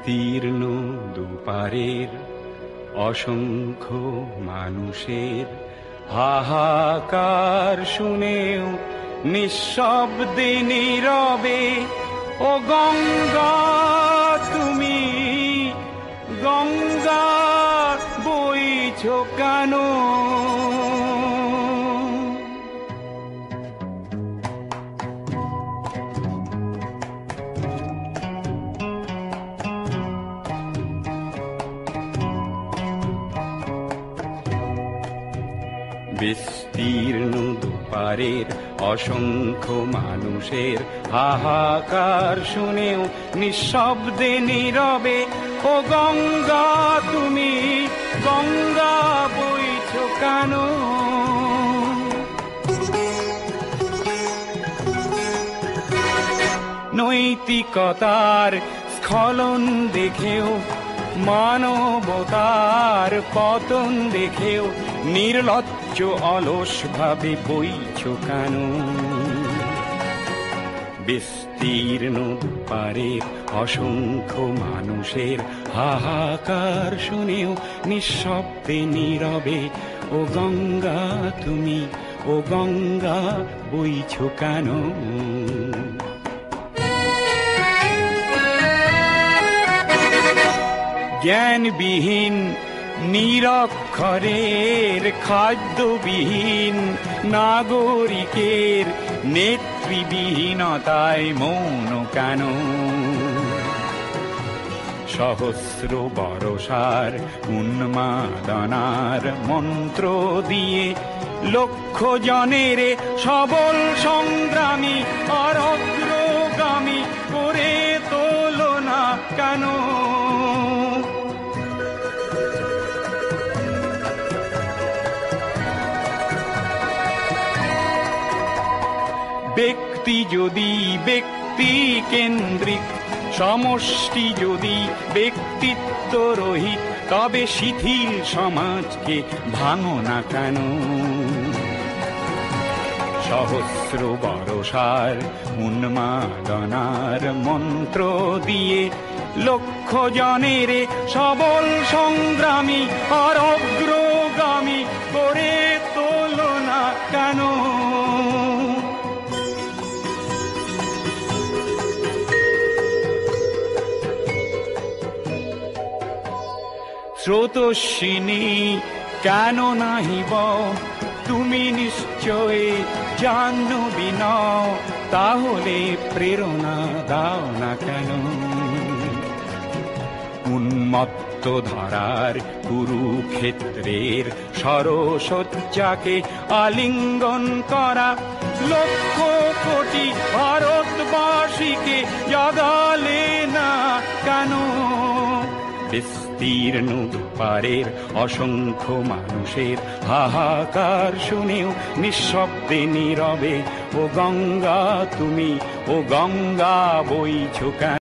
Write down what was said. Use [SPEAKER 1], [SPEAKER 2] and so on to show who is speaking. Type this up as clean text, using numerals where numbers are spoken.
[SPEAKER 1] বিস্তীর্ণ দুপারের অসংখ্য মানুষের হাহাকার শুনেও নিঃশব্দে নীরবে ও গঙ্গা তুমি গঙ্গা বইছো কেন? বিস্তীর্ণ দুপারের অসংখ্য মানুষের হাহাকার শুনেও নিঃশব্দে নীরবে ও গঙ্গা তুমি গঙ্গা বইছো কেন? নৈতিকতার স্খলন দেখেও মানবতার পতন দেখেও নির্লজ্জ অলস ভাবে বইছো কেন? বিস্তীর্ণ দুপারের অসংখ্য মানুষের হাহাকার শুনেও নিঃশব্দে নীরবে ও গঙ্গা তুমি ও গঙ্গা বইছো কেন? জ্ঞানবিহীন নিরক্ষরের খাদ্যবিহীন নাগরিকের নেতৃবিহীনতায় মৌন কেন? সহস্র বরষার উন্মাদনার মন্ত্র দিয়ে লক্ষ জনের সবল সংগ্রামী আর অগ্রগামী করে তোলো না কেন? ব্যক্তি যদি ব্যক্তি কেন্দ্রিক, সমষ্টি যদি ব্যক্তিত্ব রহিত, তবে শিথিল সমাজকে ভাঙো না কেন? সহস্র বরষার উন্মাদনার মন্ত্র দিয়ে লক্ষ জনের সবল সংগ্রামী আর অগ্রগামী করে তোলো না কেন? স্রোতস্বিনী কেন নাহিব তুমি নিশ্চয় জাহ্নবী নও, তাহলে প্রেরণা দাও না কেন? উন্মত্ত ধারার কুরুক্ষেত্রের সরসজ্জাকে আলিঙ্গন করা লক্ষ কোটি ভারতবাসীকে জাগালে না কেন? বিস্তীর্ণ দুপারের অসংখ্য মানুষের হাহাকার শুনেও নিঃশব্দে নীরবে ও গঙ্গা তুমি ও গঙ্গা বইছো কেন?